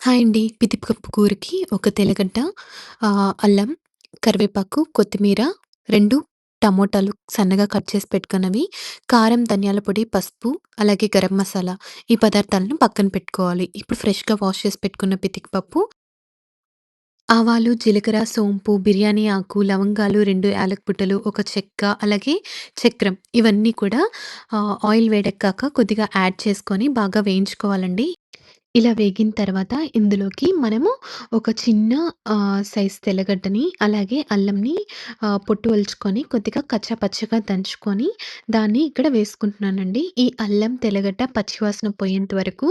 Hi అండి. పితికపప్పు కూరకి ఒక తెల్లగడ్డ, అల్లం, కరివేపాకు, కొత్తిమీర, 2 టమోటాలు సన్నగా కట్ చేసి పెట్టుకున్నవి, కారం, ధనియాల పొడి, పసుపు, అలాగే గరం మసాలా ఈ పదార్థాలను పక్కన పెట్టుకోవాలి. ఇప్పుడు ఫ్రెష్‌గా వాష్ చేసి పెట్టుకున్న పితికపప్పు, ఆవాలు, జీలకర్ర, సోంపు, బిర్యానీ ఆకు, లవంగాలు, 2 యాలక పుట్టలు, ఒక చెక్క, అలాగే చక్రం ఇవన్నీ కూడా ఆయిల్ వేడెక్కాక కొద్దిగా యాడ్ చేసుకొని బాగా వేయించుకోవాలండి. ఇలా వేగిన తర్వాత ఇందులోకి మనము ఒక చిన్న సైజ్ తెల్లగడ్డని, అలాగే అల్లంని పొట్టు ఒలుచుకొని కొద్దిగా కచ్చా పచ్చగా దంచుకొని దాన్ని ఇక్కడ వేసుకుంటున్నానండి. ఈ అల్లం, తెల్లగడ్డ పచ్చివాసన పోయేంత వరకు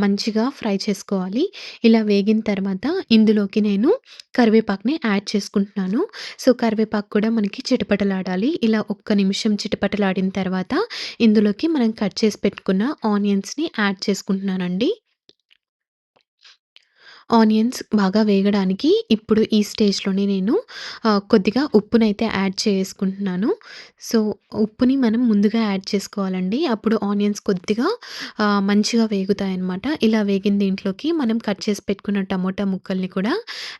మంచిగా ఫ్రై చేసుకోవాలి. ఇలా వేగిన తర్వాత ఇందులోకి నేను కరివేపాకుని యాడ్ చేసుకుంటున్నాను. సో, కరివేపాకు కూడా మనకి చిటపటలాడాలి. ఇలా ఒక్క నిమిషం చిటపటలాడిన తర్వాత ఇందులోకి మనం కట్ చేసి పెట్టుకున్న ఆనియన్స్‌ని యాడ్ చేసుకుంటున్నానండి. ఆనియన్స్ బాగా వేగడానికి ఇప్పుడు ఈ స్టేజ్‌లోనే నేను కొద్దిగా ఉప్పునైతే యాడ్ చేసుకుంటున్నాను. సో, ఉప్పుని మనం ముందుగా యాడ్ చేసుకోవాలండి. అప్పుడు ఆనియన్స్ కొద్దిగా మంచిగా వేగుతాయన్నమాట. ఇలా వేగిన దీంట్లోకి మనం కట్ చేసి పెట్టుకున్న టమోటా ముక్కల్ని కూడా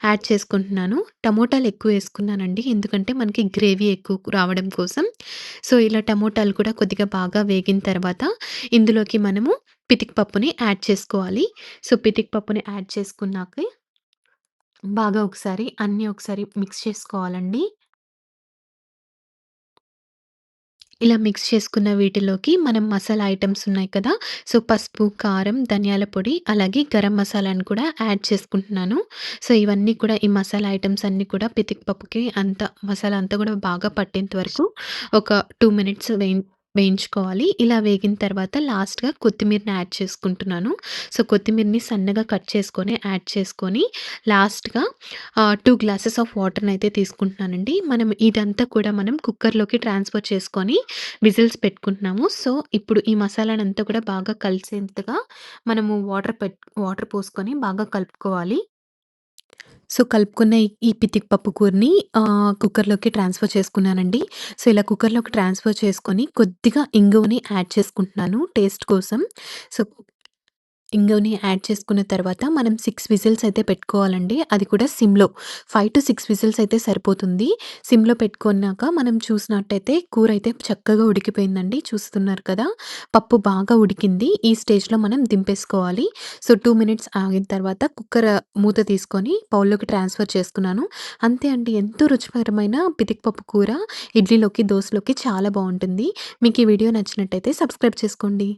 యాడ్ చేసుకుంటున్నాను. టమోటాలు ఎక్కువ వేసుకున్నానండి. ఎందుకంటే మనకి గ్రేవీ ఎక్కువ రావడం కోసం. సో, ఇలా టమోటాలు కూడా కొద్దిగా బాగా వేగిన తర్వాత ఇందులోకి మనము పితిక పప్పుని యాడ్ చేసుకోవాలి. సో, పితిక పప్పుని యాడ్ చేసుకున్నాక బాగా ఒకసారి మిక్స్ చేసుకోవాలండి. ఇలా మిక్స్ చేసుకున్న వీటిలోకి మనం మసాలా ఐటెమ్స్ ఉన్నాయి కదా! సో, పసుపు, కారం, ధనియాల పొడి, అలాగే గరం మసాలాను కూడా యాడ్ చేసుకుంటున్నాను. సో, ఇవన్నీ కూడా ఈ మసాలా ఐటెమ్స్ అన్నీ కూడా పితిక పప్పుకి మసాలా అంతా కూడా బాగా పట్టేంత వరకు ఒక 2 మినిట్స్ వేయించుకోవాలి. ఇలా వేగిన తర్వాత లాస్ట్‌గా కొత్తిమీరని యాడ్ చేసుకుంటున్నాను. సో, కొత్తిమీరని సన్నగా కట్ చేసుకొని యాడ్ చేసుకొని లాస్ట్‌గా 2 గ్లాసెస్ ఆఫ్ వాటర్‌నయితే తీసుకుంటున్నానండి. మనం కుక్కర్‌లోకి ట్రాన్స్‌ఫర్ చేసుకొని విజిల్స్ పెట్టుకుంటున్నాము. సో, ఇప్పుడు ఈ మసాలానంతా కూడా బాగా కలిసేంతగా మనము వాటర్ పోసుకొని బాగా కలుపుకోవాలి. సో, కలుపుకున్న ఈ పితిక పప్పు కూరని కుక్కర్‌లోకి ట్రాన్స్‌ఫర్ చేసుకున్నానండి. సో, ఇలా కుక్కర్‌లోకి ట్రాన్స్‌ఫర్ చేసుకొని కొద్దిగా ఇంగువని యాడ్ చేసుకుంటున్నాను టేస్ట్ కోసం. సో, ఇంగువని యాడ్ చేసుకున్న తర్వాత మనం 6 విజిల్స్ అయితే పెట్టుకోవాలండి. అది కూడా సిమ్‌లో 5-6 విజిల్స్ అయితే సరిపోతుంది. సిమ్‌లో పెట్టుకున్నాక మనం చూసినట్టయితే కూరైతే చక్కగా ఉడికిపోయిందండి. చూస్తున్నారు కదా! పప్పు బాగా ఉడికింది. ఈ స్టేజ్‌లో మనం దింపేసుకోవాలి. సో, 2 మినిట్స్ ఆగిన తర్వాత కుక్కర్ మూత తీసుకొని బౌల్‌లోకి ట్రాన్స్‌ఫర్ చేసుకున్నాను. అంతే అండి. ఎంతో రుచికరమైన పితిక పప్పు కూర ఇడ్లీలోకి, దోసలోకి చాలా బావుంటుంది. మీకు ఈ వీడియో నచ్చినట్టయితే సబ్స్క్రైబ్ చేసుకోండి.